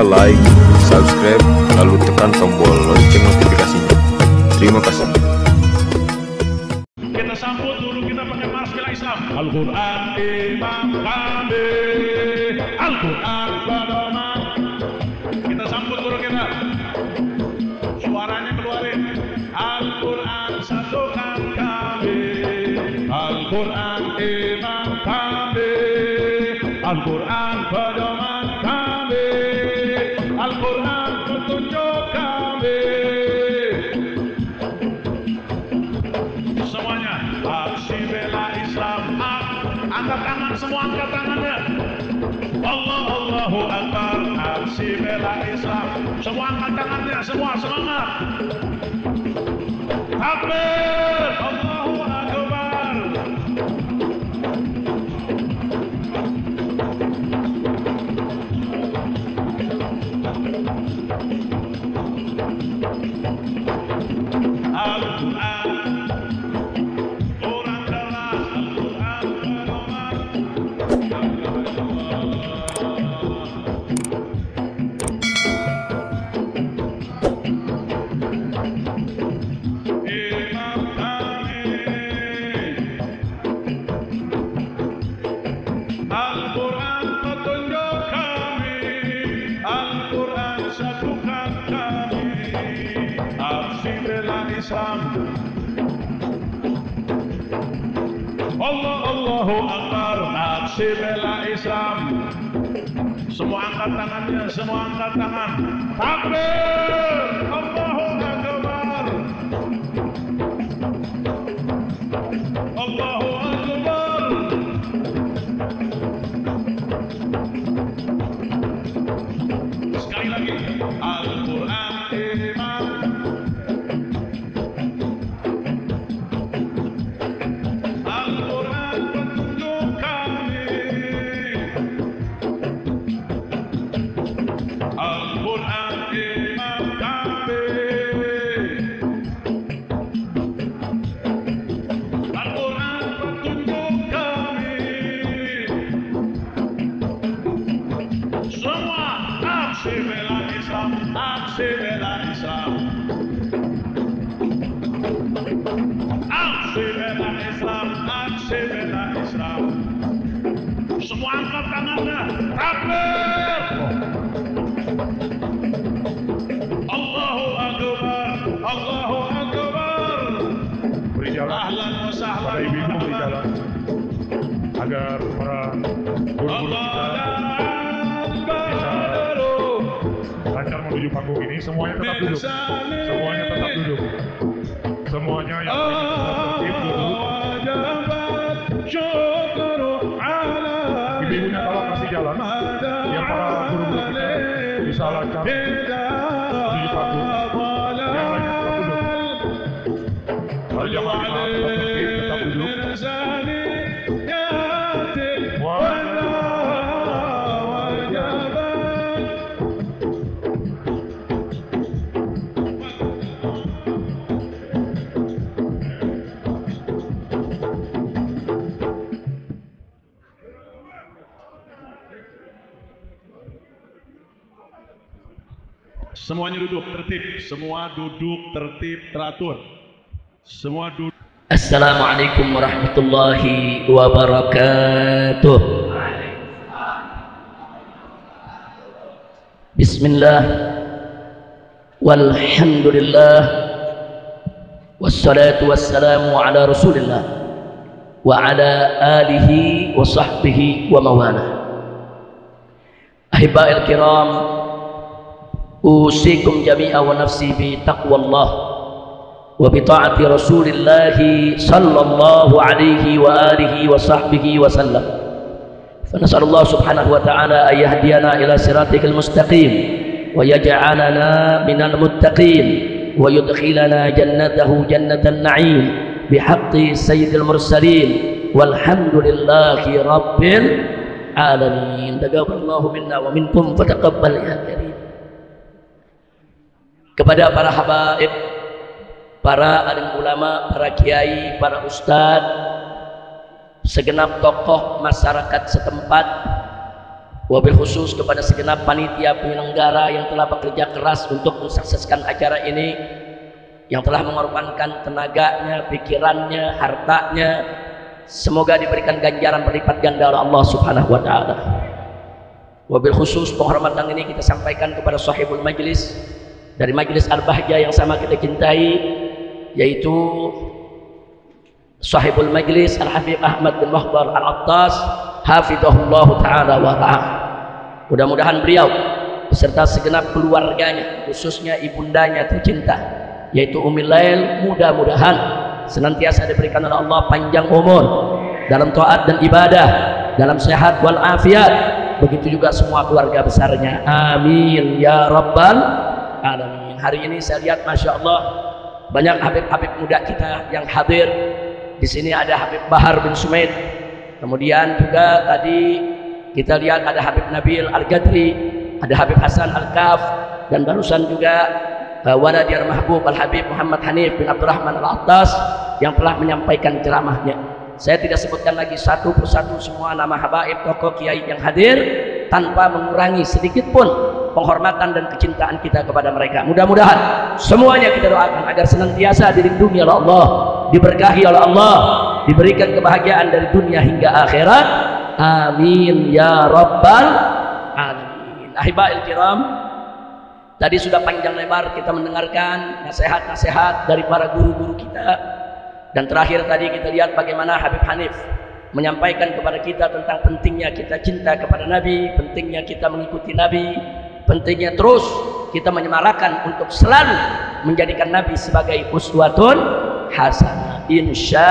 like, subscribe, lalu tekan tombol lonceng notifikasinya. Terima kasih. Kita sambut dulu, kita pakai mars bela Islam. Al-Quran imam kami, Al-Quran pedoman. Kita sambut dulu kita. Suaranya keluarin. Al-Quran satukan kami, Al-Quran imam kami, Al-Quran pedoman kami, Al-Quran petunjuk kami. Semuanya aksi bela Islam. Angkat tangan, semua angkat tangannya. Allah, Allahu Akbar. Aksi bela Islam. Semua angkat tangannya, semua semangat. Takbir, Allahu Akbar. Al-Quran, orang keras, Al-Quran pedoman. Imam kami, Al-Quran petunjuk kami, Al-Quran satukan kami. Aksi bela Islam. Allah, Allahu Akbar. Aksi bela Islam. Semua angkat tangannya, semua angkat tangan. Takbir, Allahu Akbar. Allahu Akbar. Sekali lagi. Al-Quran imam, Al-Quran petunjuk kami, Al-Quran imam kami, Al-Quran petunjuk kami. Semua aksi bela Islam, aksi bela Islam, aksi bela Islam, aksi bela Islam. Semua angkat tangannya. Takbir. Allahu Akbar, Allahu Akbar. Beri jalan Ahlan wa pada sahlan. ibu-ibu, beri jalan agar para guru-guru kita lancar menuju panggung ini. Semuanya tetap duduk, semuanya tetap duduk, semuanya yang tertib duduk. Ibu-ibunya tolong kasih jalan, biar para guru-guru kita bisa lancar menuju panggung. Yang lainnya tetap duduk. Para jamaah kita tetap tertib, tetap duduk. Semuanya duduk tertib, semua duduk tertib teratur. Semua duduk. Assalamualaikum warahmatullahi wabarakatuh. Bismillah, walhamdulillah, wassalatu wassalamu ala rasulillah wa ala alihi wa sahbihi wa mawalah. Ahiba'il kiram, usikum jami'a wa nafsi bi taqwallah wa bi ta'ati Rasulillah sallallahu alaihi wa alihi wa sahbihi wa sallam. Fa nas'alullah subhanahu wa ta'ala ay yahdiyana ila siratikal mustaqim wa yaj'alana minal muttaqin wa yudkhilana jannatahu jannatal na'im bihaqqi sayyidil mursalin walhamdulillahi rabbil alamin. Taqabbalallahu minna wa minkum fa taqabbal ya karim. Kepada para habaib, para alim ulama, para kiai, para ustadz, segenap tokoh masyarakat setempat, wabil khusus kepada segenap panitia penyelenggara yang telah bekerja keras untuk mensukseskan acara ini, yang telah mengorbankan tenaganya, pikirannya, hartanya. Semoga diberikan ganjaran berlipat ganda oleh Allah Subhanahu wa taala. Wabil khusus penghormatan ini kita sampaikan kepada sahibul majlis dari Majlis Al-Bahjah yang sama kita cintai, yaitu sahibul majlis Al-Habib Ahmad bin Mukhtar Al-Attas, hafizahullah ta'ala wa ra'ah. Mudah-mudahan beliau beserta segenap keluarganya, khususnya ibundanya tercinta yaitu Ummul Lail, mudah-mudahan senantiasa diberikan oleh Allah panjang umur dalam taat dan ibadah, dalam sehat wal afiat, begitu juga semua keluarga besarnya, amin ya rabbal alamin. Hari ini saya lihat Masya Allah banyak habib-habib muda kita yang hadir. Di sini ada Habib Bahar bin Sumaid, kemudian juga tadi kita lihat ada Habib Nabil Al-Gadri, ada Habib Hasan Al-Kaf, dan barusan juga Waladir Mahbub Al-Habib Muhammad Hanif bin Abdurrahman Al-Attas yang telah menyampaikan ceramahnya. Saya tidak sebutkan lagi satu persatu semua nama habaib tokoh kiai yang hadir tanpa mengurangi sedikit pun penghormatan dan kecintaan kita kepada mereka. Mudah-mudahan semuanya kita doakan agar senantiasa dilindungi oleh Allah, diberkahi oleh Allah, diberikan kebahagiaan dari dunia hingga akhirat, amin ya rabbal alamin. Ahibail kiram, tadi sudah panjang lebar kita mendengarkan nasihat-nasihat dari para guru-guru kita, dan terakhir tadi kita lihat bagaimana Habib Hanif menyampaikan kepada kita tentang pentingnya kita cinta kepada Nabi, pentingnya kita mengikuti Nabi, pentingnya terus kita menyemarakan untuk selalu menjadikan Nabi sebagai uswatun hasanah, insya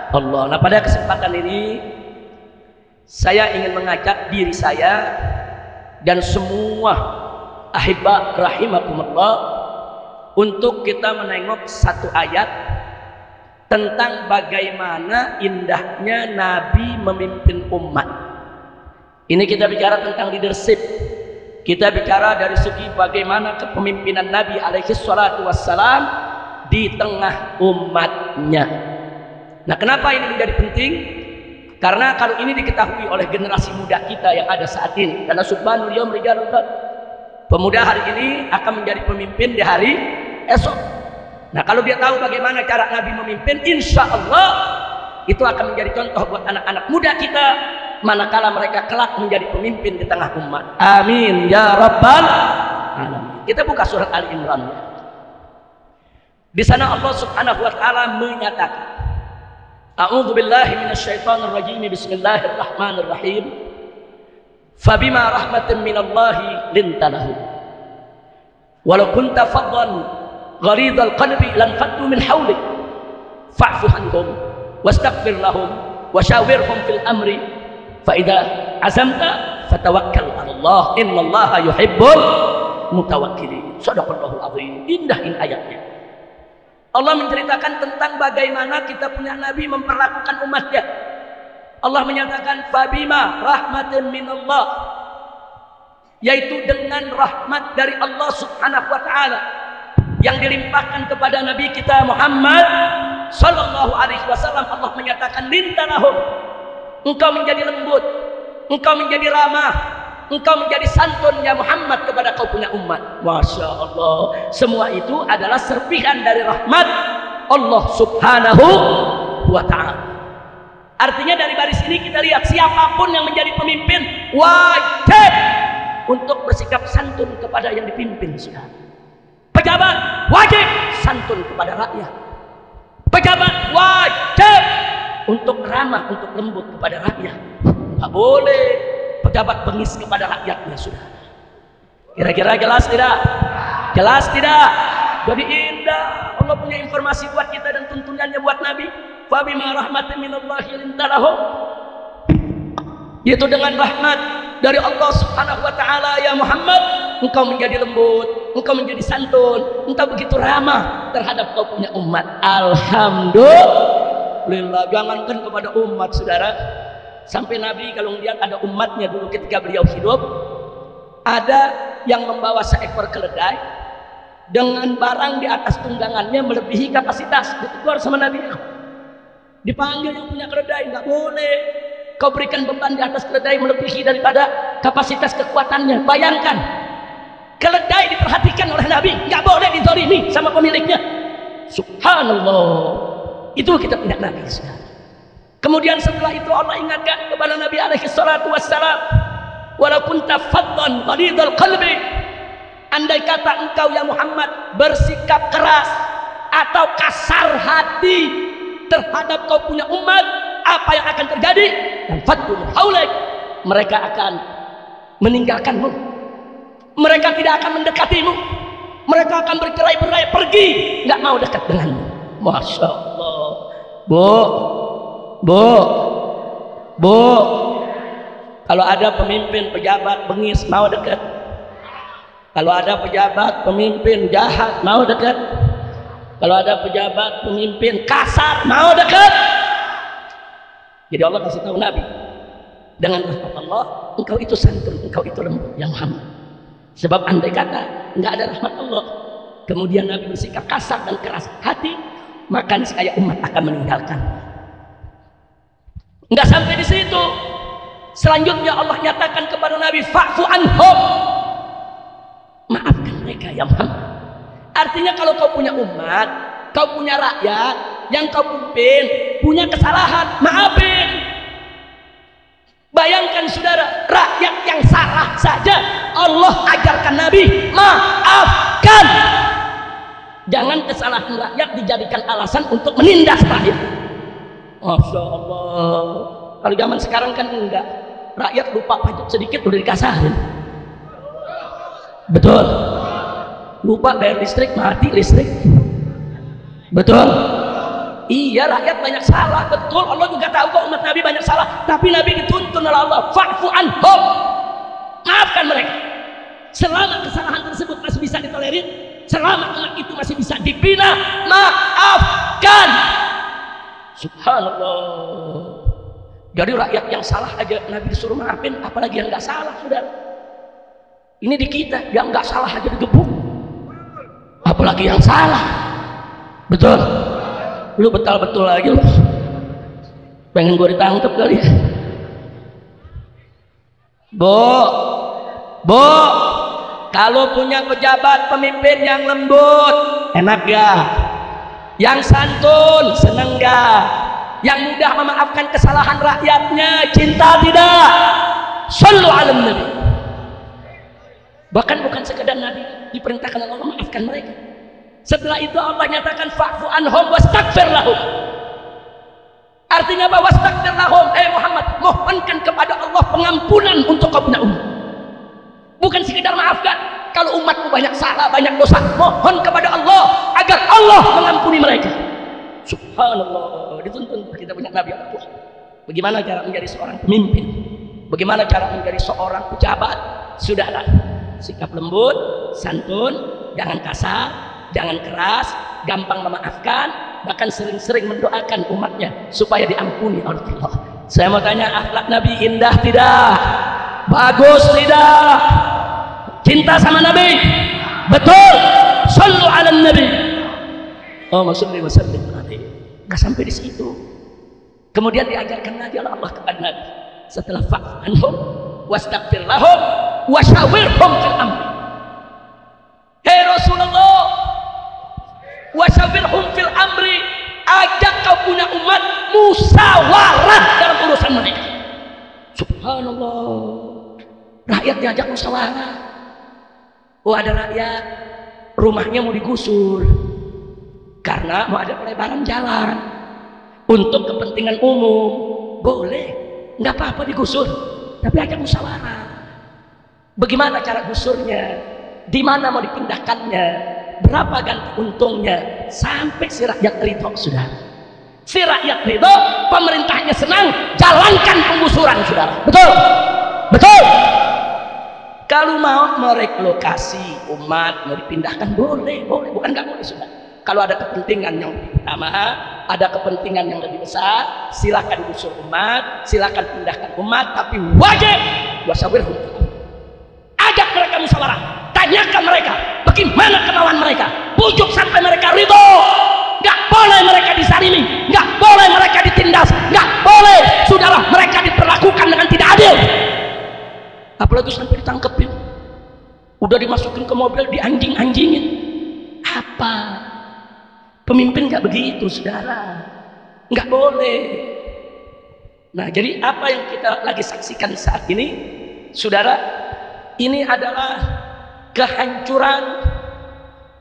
Allah. Nah, pada kesempatan ini saya ingin mengajak diri saya dan semua ahibba rahimakumullah untuk kita menengok satu ayat tentang bagaimana indahnya Nabi memimpin umat. Ini kita bicara tentang leadership, kita bicara dari segi bagaimana kepemimpinan Nabi alaihi salatu wassalam di tengah umatnya. Nah, kenapa ini menjadi penting? Karena kalau ini diketahui oleh generasi muda kita yang ada saat ini, karena subhanul yawm rijalun, pemuda hari ini akan menjadi pemimpin di hari esok. Nah, kalau dia tahu bagaimana cara Nabi memimpin, insya Allah itu akan menjadi contoh buat anak-anak muda kita manakala mereka kelak menjadi pemimpin di tengah umat, amin ya rabbal alamin. Kita buka surat Ali Imran. Di sana Allah Subhanahu wa taala menyatakan, a'udzu billahi minasyaitonir rajim, bismillahirrahmanirrahim, fabima rahmatin minallahi lintalahu walau kunta faddan ghalidhal qalbi lan faddu min hawlik fa'fu anhum wastaghfir lahum washawirhum fil amri fa idza azamta fatawakkal 'ala Allah innallaha yuhibbul mutawakkilin. Shadaqallahul azim. Indah ini ayatnya. Allah menceritakan tentang bagaimana kita punya Nabi memperlakukan umatnya. Allah menyatakan fabima rahmatin minallah, yaitu dengan rahmat dari Allah Subhanahu wa taala yang dilimpahkan kepada Nabi kita Muhammad sallallahu alaihi wasallam. Allah menyatakan lintanahum, engkau menjadi lembut, engkau menjadi ramah, engkau menjadi santun ya Muhammad kepada kau punya umat. Masya Allah, semua itu adalah serpihan dari rahmat Allah Subhanahu wa ta'ala. Artinya dari baris ini kita lihat siapapun yang menjadi pemimpin wajib untuk bersikap santun kepada yang dipimpin. Pejabat wajib santun kepada rakyat. Pejabat wajib untuk ramah, untuk lembut kepada rakyat. Tidak boleh pejabat bengis kepada rakyatnya. Sudah. Kira-kira jelas tidak? Jelas tidak? Jadi indah. Allah punya informasi buat kita dan tuntunannya buat Nabi. Fabima rahmatin minallahi lintalahum, yaitu dengan rahmat dari Allah Subhanahu wa taala ya Muhammad, engkau menjadi lembut, engkau menjadi santun, engkau begitu ramah terhadap kau punya umat. Alhamdulillah. Jangankan kepada umat, saudara, sampai Nabi kalau melihat ada umatnya dulu ketika beliau hidup, ada yang membawa seekor keledai dengan barang di atas tunggangannya melebihi kapasitas, ditegur sama Nabi. Dipanggil yang punya keledai, nggak boleh. kau berikan beban di atas keledai melebihi daripada kapasitas kekuatannya. Bayangkan, keledai diperhatikan oleh Nabi, nggak boleh dizalimi sama pemiliknya. Subhanallah, itu kita tidak Nabi. Kemudian setelah itu Allah ingatkan kepada Nabi alaihi salatu wassalam, walau kunta faddan ghalidhal qalbi, andai kata engkau ya Muhammad bersikap keras atau kasar hati terhadap kau punya umat, apa yang akan terjadi? Dan faddu haulaik, mereka akan meninggalkanmu, mereka tidak akan mendekatimu, mereka akan bercerai-berai, pergi, nggak mau dekat denganmu. Masya Allah. Bu, kalau ada pemimpin pejabat bengis mau dekat? Kalau ada pejabat pemimpin jahat mau dekat? Kalau ada pejabat pemimpin kasar mau dekat? Jadi Allah kasih tahu Nabi, dengan rahmat Allah engkau itu santun, engkau itu lembut ya Muhammad. Sebab andai kata nggak ada rahmat Allah, kemudian Nabi bersikap kasar dan keras hati, maka niscaya umat akan meninggalkan. Nggak sampai di situ, selanjutnya Allah nyatakan kepada Nabi, fa'fu anhum, maafkan mereka ya Muhammad. Artinya kalau kau punya umat, kau punya rakyat yang kau pimpin punya kesalahan, maafin. Bayangkan saudara, rakyat yang salah saja Allah ajarkan Nabi, maafkan. Jangan kesalahan rakyat dijadikan alasan untuk menindas rakyat. Masya Allah. Kalau zaman sekarang kan enggak, rakyat lupa pajak sedikit udah dikasarin. Betul. Lupa bayar listrik, mati listrik. Betul. Iya, rakyat banyak salah, betul. Allah juga tahu kok umat Nabi banyak salah, tapi Nabi dituntun oleh Allah, fa'fu anhum, maafkan mereka. Selama kesalahan tersebut masih bisa ditolerir, selama umat itu masih bisa dibina, maafkan. Subhanallah. Jadi rakyat yang salah aja Nabi disuruh maafin, apalagi yang nggak salah, saudara. Ini di kita, yang nggak salah aja digebuk, apalagi yang salah. Betul. Lu betul-betul lagi lu. Pengen gue ditangkap kali ya. Bu, kalau punya pejabat pemimpin yang lembut, enak gak? Yang santun, seneng gak? Yang mudah memaafkan kesalahan rakyatnya, cinta tidak? Shallu ala Nabi. Bahkan bukan sekedar Nabi diperintahkan Allah memaafkan mereka. Setelah itu Allah nyatakan fa'fu anhum wastaghfir lahum. Artinya apa? Wastaghfir lahum, Muhammad, mohonkan kepada Allah pengampunan untuk kau punya umat. Bukan sekedar maafkan. Kalau umatmu banyak salah, banyak dosa, mohon kepada Allah agar Allah mengampuni mereka. Subhanallah. Dituntun kita punya Nabi Allah. Bagaimana cara menjadi seorang pemimpin? Bagaimana cara menjadi seorang pejabat? Sudahlah, sikap lembut, santun, jangan kasar, jangan keras, gampang memaafkan, bahkan sering-sering mendoakan umatnya supaya diampuni oleh Allah. Saya mau tanya, akhlak Nabi indah tidak? Bagus tidak? Cinta sama Nabi? Betul. Shallu ala Nabi. Oh, salli wa sallim alaihi. Gak sampai di situ. Kemudian diajarkan lagi oleh Allah kepada Nabi. Setelah fa'fu anhum wastaghfir lahum wasyawirhum fil amri. Hei Rasulullah, wasyawirhum fil amri, ajak kau punya umat musyawarah dalam urusan mereka. Subhanallah. Rakyat diajak musyawarah. Oh, ada rakyat rumahnya mau digusur karena mau ada pelebaran jalan untuk kepentingan umum. Boleh, nggak apa-apa digusur, tapi ajak musyawarah. Bagaimana cara gusurnya? Di mana mau dipindahkannya? Berapa ganti untungnya? Sampai si rakyat ridho, saudara. Si rakyat ridho, pemerintahnya senang, jalankan penggusuran, saudara. Betul? Betul? Kalau mau merelokasi umat, mau dipindahkan, boleh, boleh. Bukan nggak boleh, saudara. Kalau ada kepentingan yang lebih utama, ada kepentingan yang lebih besar, silakan gusur umat, silakan pindahkan umat, tapi wajib wasyawirhum. Ajak mereka musyawarah, tanyakan mereka bagaimana kemauan mereka, bujuk sampai mereka ridho. Nggak boleh mereka disalimi, nggak boleh mereka ditindas, nggak boleh saudara mereka diperlakukan apalagi sampai ditangkepin, udah dimasukin ke mobil, dianjing-anjingin. Apa? Pemimpin nggak begitu, saudara. Nggak boleh. Nah, jadi apa yang kita lagi saksikan saat ini, saudara, ini adalah kehancuran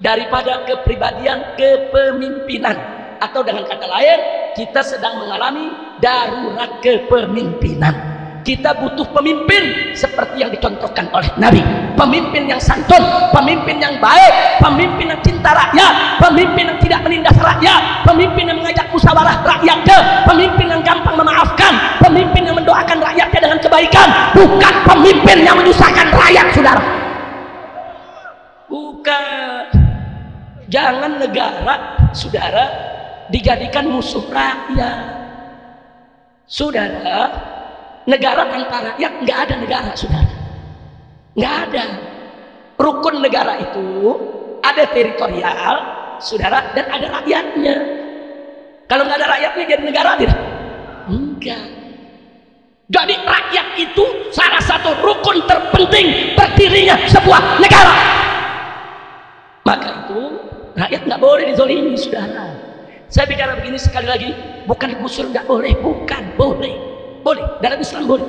daripada kepribadian kepemimpinan, atau dengan kata lain, kita sedang mengalami darurat kepemimpinan. Kita butuh pemimpin seperti yang dicontohkan oleh Nabi, pemimpin yang santun, pemimpin yang baik, pemimpin yang cinta rakyat, pemimpin yang tidak menindas rakyat, pemimpin yang mengajak musyawarah rakyatnya, pemimpin yang gampang memaafkan, pemimpin yang mendoakan rakyatnya dengan kebaikan, bukan pemimpin yang menyusahkan rakyat, saudara. Bukan. Jangan negara, saudara, dijadikan musuh rakyat. Saudara, negara tanpa rakyat nggak ada negara, saudara. Nggak ada. Rukun negara itu ada teritorial, saudara, dan ada rakyatnya. Kalau nggak ada rakyatnya jadi negara tidak? Enggak. Jadi rakyat itu salah satu rukun terpenting berdirinya sebuah negara. Maka itu rakyat nggak boleh dizolimi, saudara. Saya bicara begini sekali lagi, bukan digusur nggak boleh, bukan, boleh. Boleh, dalam Islam boleh.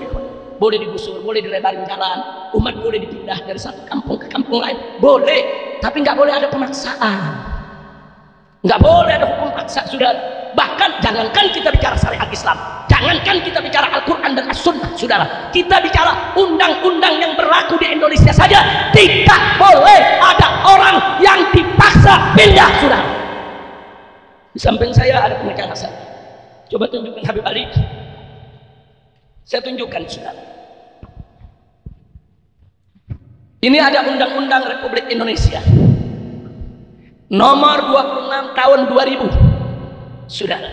Boleh digusur, boleh dilebarin jalan, umat boleh dipindah dari satu kampung ke kampung lain, boleh. Tapi nggak boleh ada pemaksaan, nggak boleh ada hukum paksa, saudara. Bahkan jangankan kita bicara syariat Islam, jangankan kita bicara Al-Quran dan As-Sunnah, saudara, kita bicara undang-undang yang berlaku di Indonesia saja tidak boleh ada orang yang dipaksa pindah, saudara. Di samping saya ada pengacara saya, coba tunjukkan Habib Ali. Saya tunjukkan, saudara. Ini ada Undang-Undang Republik Indonesia nomor 26 tahun 2000, saudara.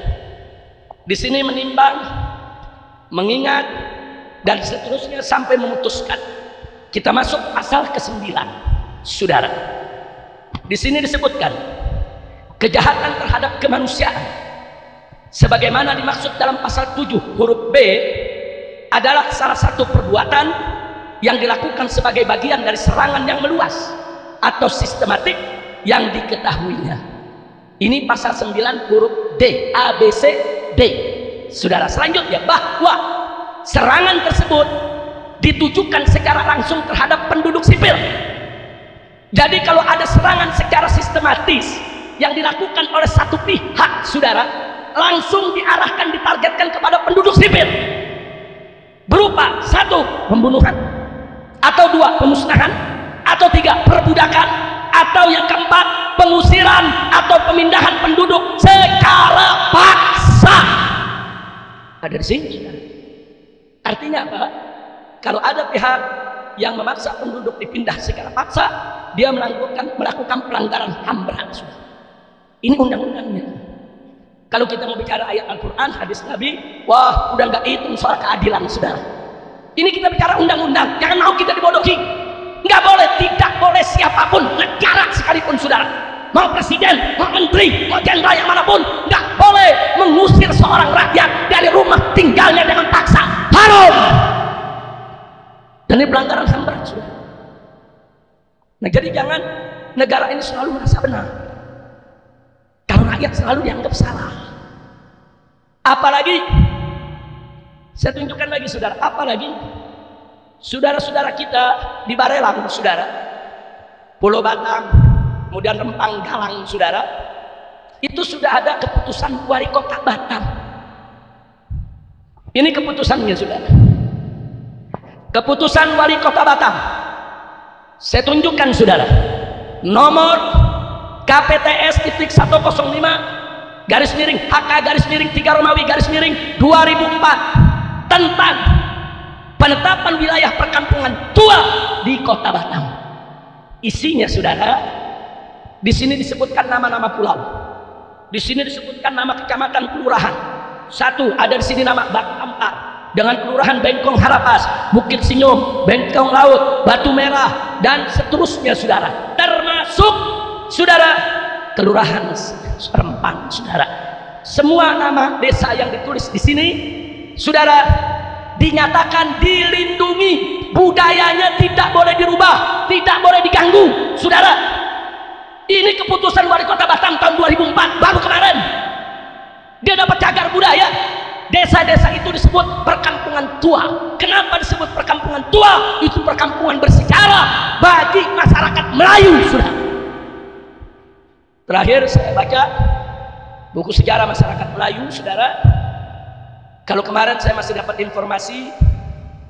Di sini menimbang, mengingat, dan seterusnya sampai memutuskan. Kita masuk pasal ke-9, saudara. Di sini disebutkan kejahatan terhadap kemanusiaan sebagaimana dimaksud dalam pasal 7 huruf B adalah salah satu perbuatan yang dilakukan sebagai bagian dari serangan yang meluas atau sistematik yang diketahuinya. Ini pasal 9 huruf D, A, B, C, D, saudara. Selanjutnya, bahwa serangan tersebut ditujukan secara langsung terhadap penduduk sipil. Jadi kalau ada serangan secara sistematis yang dilakukan oleh satu pihak, saudara, langsung diarahkan, ditargetkan kepada penduduk sipil, berupa 1 pembunuhan, atau 2 pemusnahan, atau 3 perbudakan, atau yang keempat pengusiran atau pemindahan penduduk secara paksa. Ada di sini. Artinya apa? Kalau ada pihak yang memaksa penduduk dipindah secara paksa, dia melakukan pelanggaran HAM berat. Ini undang-undangnya. Kalau kita mau bicara ayat Al-Quran, hadis Nabi, wah, udah nggak hitung soal keadilan, saudara. Ini kita bicara undang-undang, jangan mau kita dibodohi. Nggak boleh, tidak boleh siapapun, negara sekalipun, saudara, mau presiden, mau menteri, mau jenderal yang manapun, nggak boleh mengusir seorang rakyat dari rumah tinggalnya dengan paksa. Haram. Dan ini pelanggaran HAM berat, saudara. Nah, jadi jangan negara ini selalu merasa benar kalau rakyat selalu dianggap salah. Apalagi, saya tunjukkan lagi, saudara, apalagi saudara-saudara kita di Barelang, saudara, Pulau Batam, kemudian Rempang, Galang, saudara, itu sudah ada keputusan wali kota Batam. Ini keputusannya, saudara. Keputusan wali kota Batam, saya tunjukkan, saudara, nomor KPTS titik 105 garis miring HK garis miring 3 Romawi garis miring 2004 tentang penetapan wilayah perkampungan tua di kota Batam. Isinya, saudara, di sini disebutkan nama-nama pulau, di sini disebutkan nama kecamatan, kelurahan. 1, ada di sini nama Batu Ampar dengan kelurahan Bengkong Harapas, Bukit Sinyum, Bengkong Laut, Batu Merah, dan seterusnya, saudara. Termasuk, saudara, kelurahan Rempang, saudara. Semua nama desa yang ditulis di sini, saudara, dinyatakan dilindungi, budayanya tidak boleh dirubah, tidak boleh diganggu. Saudara, ini keputusan wali kota Batam tahun 2004, baru kemarin dia dapat cagar budaya. Desa-desa itu disebut perkampungan tua. Kenapa disebut perkampungan tua? Itu perkampungan bersejarah bagi masyarakat Melayu. Sudah. Terakhir saya baca buku sejarah masyarakat Melayu, saudara. Kalau kemarin saya masih dapat informasi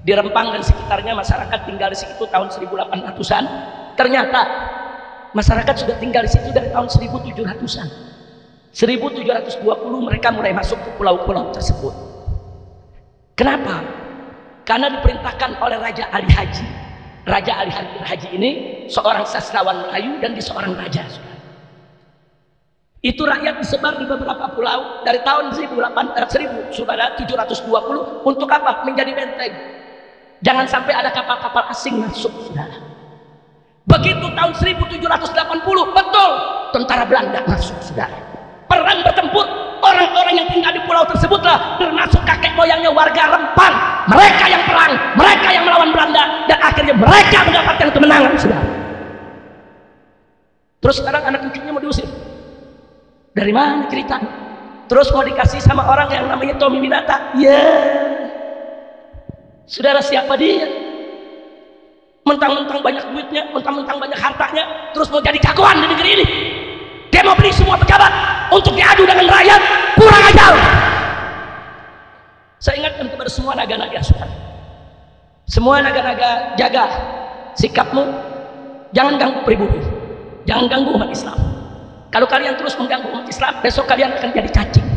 di Rempang dan sekitarnya masyarakat tinggal di situ tahun 1800-an. Ternyata masyarakat sudah tinggal di situ dari tahun 1700-an. 1720 mereka mulai masuk ke pulau-pulau tersebut. Kenapa? Karena diperintahkan oleh Raja Ali Haji. Raja Ali Haji ini seorang sastrawan Melayu dan dia seorang raja. Itu rakyat disebar di beberapa pulau dari tahun 1720 untuk apa? Menjadi benteng. Jangan sampai ada kapal-kapal asing masuk, saudara. Begitu tahun 1780, betul, tentara Belanda masuk, saudara. Perang bertempur, orang-orang yang tinggal di pulau tersebutlah termasuk kakek moyangnya warga Rempang. Mereka yang perang, mereka yang melawan Belanda, dan akhirnya mereka mendapatkan kemenangan, saudara. Terus sekarang anak cucunya mau diusir. Dari mana ceritanya? Terus mau dikasih sama orang yang namanya Tommy Winata. Saudara, siapa dia? Mentang-mentang banyak duitnya, mentang-mentang banyak hartanya, terus mau jadi jagoan di negeri ini. Dia mau beli semua pejabat untuk diadu dengan rakyat. Kurang ajar. Saya ingatkan kepada semua naga-naga, saudara. Semua naga-naga, jaga sikapmu. Jangan ganggu pribumi, jangan ganggu umat Islam. Kalau kalian terus mengganggu umat Islam, besok kalian akan jadi cacing,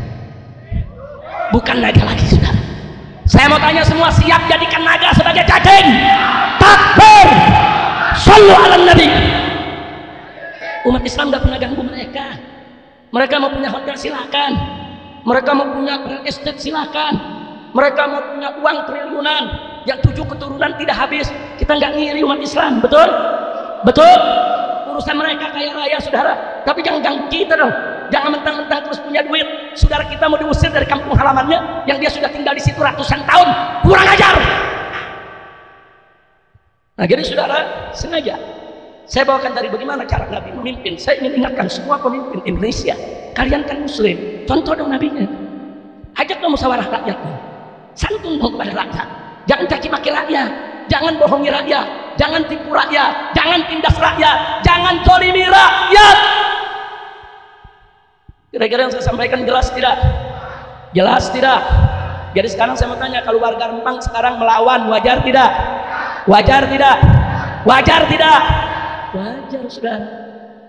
bukan naga lagi, saudara. Saya mau tanya semua, siap jadikan naga sebagai cacing? Takbir! Shallu ala Nabi. Umat Islam gak pernah ganggu mereka. Mereka mau punya hotel silakan, mereka mau punya real estate silakan, mereka mau punya uang triliunan yang 7 keturunan tidak habis. Kita nggak ngiri umat Islam, betul? Betul? Urusan mereka kaya raya, saudara. Tapi jangan ganggu kita dong. Jangan mentang-mentang terus punya duit, saudara kita mau diusir dari kampung halamannya yang dia sudah tinggal di situ ratusan tahun. Kurang ajar. Nah, jadi saudara, sengaja saya bawakan tadi bagaimana cara Nabi memimpin. Saya ingin ingatkan semua pemimpin Indonesia, kalian kan muslim, contoh dong nabinya. Ajak dong musyawarah rakyat, santun dong kepada rakyat. Jangan caci maki rakyat, jangan bohongi rakyat, jangan tipu rakyat, jangan tindas rakyat, jangan zalimi rakyat. Kira-kira yang saya sampaikan jelas tidak? Jelas tidak? Jadi sekarang saya mau tanya, kalau warga Rempang sekarang melawan, wajar tidak? Wajar tidak? Wajar tidak? Wajar, saudara.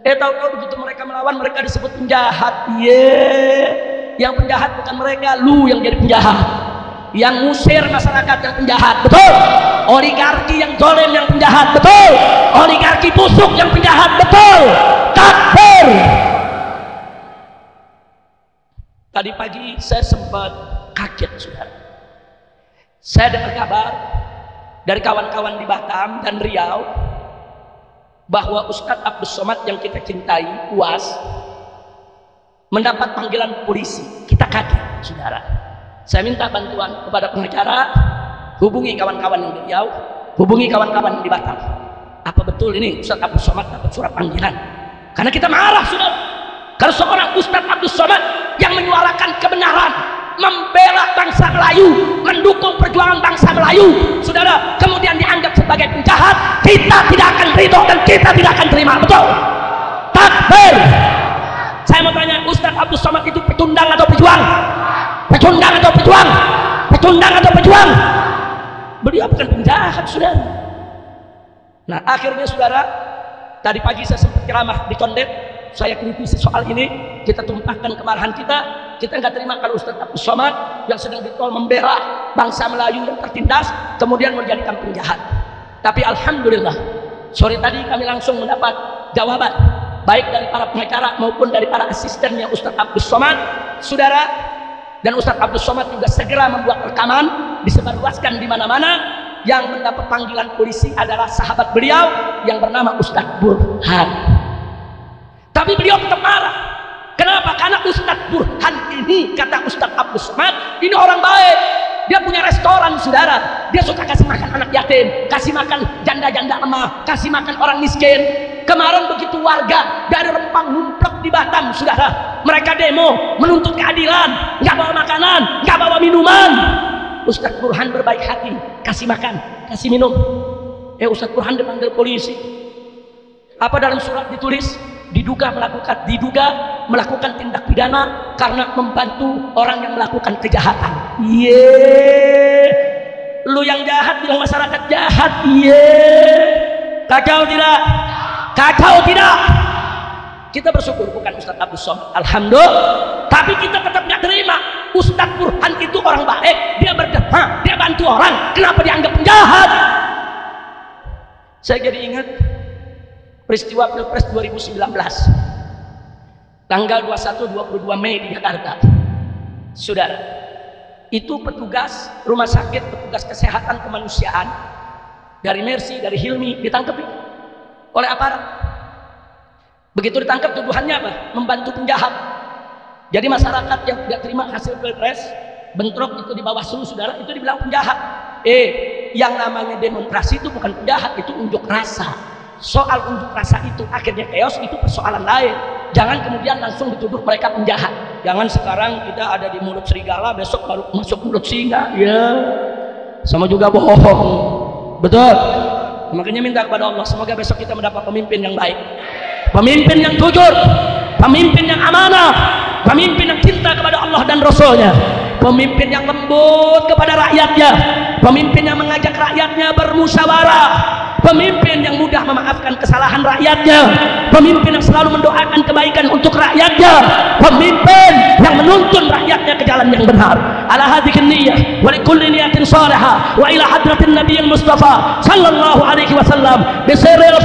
Tahu-tahu begitu mereka melawan, mereka disebut penjahat. Yang penjahat bukan mereka, lu yang jadi penjahat. Yang ngusir masyarakat yang penjahat, betul. Oligarki yang zalim yang penjahat, betul. Oligarki busuk yang penjahat, betul. Takbir. Tadi pagi saya sempat kaget, saudara. Saya dengar kabar dari kawan-kawan di Batam dan Riau bahwa Ustadz Abdus Somad yang kita cintai, UAS, mendapat panggilan polisi. Kita kaget, saudara. Saya minta bantuan kepada pengacara, hubungi kawan-kawan yang di Riau, hubungi kawan-kawan di Batam. Apa betul ini Ustadz Abdus Somad dapat surat panggilan? Karena kita marah, saudara. Kalau seorang Ustadz Abdus Somad yang menyuarakan kebenaran, membela bangsa Melayu, mendukung perjuangan bangsa Melayu, saudara, kemudian dianggap sebagai penjahat, kita tidak akan ridho dan kita tidak akan terima, betul? Takbir. Saya mau tanya, Ustadz Abdus Somad itu pecundang atau pejuang? Pecundang atau pejuang? Pecundang atau pejuang? Beliau bukan penjahat, saudara. Nah, akhirnya saudara, tadi pagi saya sempat ceramah di Condet. Saya kritisi soal ini, kita tumpahkan kemarahan kita. Kita nggak terima kalau Ustadz Abdus Somad yang sedang ditol membela bangsa Melayu yang tertindas kemudian menjadikan penjahat. Tapi alhamdulillah, sore tadi kami langsung mendapat jawaban baik dari para pengacara maupun dari para asistennya Ustadz Abdus Somad, saudara. Dan Ustadz Abdus Somad juga segera membuat rekaman, disebarluaskan di mana-mana. Yang mendapat panggilan polisi adalah sahabat beliau yang bernama Ustadz Burhan. Tapi beliau tetap marah. Kenapa? Karena Ustadz Burhan ini, kata Ustadz Abdus Somad, ini orang baik. dia punya restoran saudara, dia suka kasih makan anak yatim, kasih makan janda-janda lemah, kasih makan orang miskin. Kemarin begitu warga dari Rempang numplek di Batam saudara, mereka demo menuntut keadilan, nggak bawa makanan, nggak bawa minuman. Ustadz Burhan berbaik hati, kasih makan, kasih minum. Ustadz Burhan dipanggil polisi. Apa dalam surat ditulis? Diduga melakukan tindak pidana karena membantu orang yang melakukan kejahatan. Lu yang jahat bilang masyarakat jahat. Kacau tidak? Kacau tidak? Kita bersyukur bukan Ustadz Abdul Somad, alhamdulillah. Tapi kita tetap nggak terima. Ustadz Burhan itu orang baik, dia berderma, dia bantu orang. Kenapa dianggap penjahat? Saya jadi ingat peristiwa Pilpres 2019 tanggal 21-22 Mei di Jakarta. Saudara, itu petugas rumah sakit, petugas kesehatan kemanusiaan dari Mercy, dari Hilmi ditangkap oleh aparat. Begitu ditangkap tuduhannya apa? Membantu penjahat. Jadi masyarakat yang tidak terima hasil Pilpres, bentrok itu di Bawaslu saudara, itu dibilang penjahat. Yang namanya demonstrasi itu bukan penjahat, itu unjuk rasa. Soal unjuk rasa itu akhirnya chaos, itu persoalan lain. Jangan kemudian langsung dituduh mereka penjahat. Jangan sekarang kita ada di mulut serigala, besok baru masuk mulut singa. Sama juga bohong. Betul. Makanya minta kepada Allah, semoga besok kita mendapat pemimpin yang baik, pemimpin yang jujur, pemimpin yang amanah, pemimpin yang cinta kepada Allah dan Rasulnya, pemimpin yang lembut kepada rakyatnya, pemimpin yang mengajak rakyatnya bermusyawarah, pemimpin yang mudah memaafkan kesalahan rakyatnya, pemimpin yang selalu mendoakan kebaikan untuk rakyatnya, pemimpin yang menuntun rakyatnya ke jalan yang benar. Ala hadhihi niyyah wa likulli niyatin salihah wa ila hadratin nabiyil mustafa sallallahu alaihi wasallam bisirril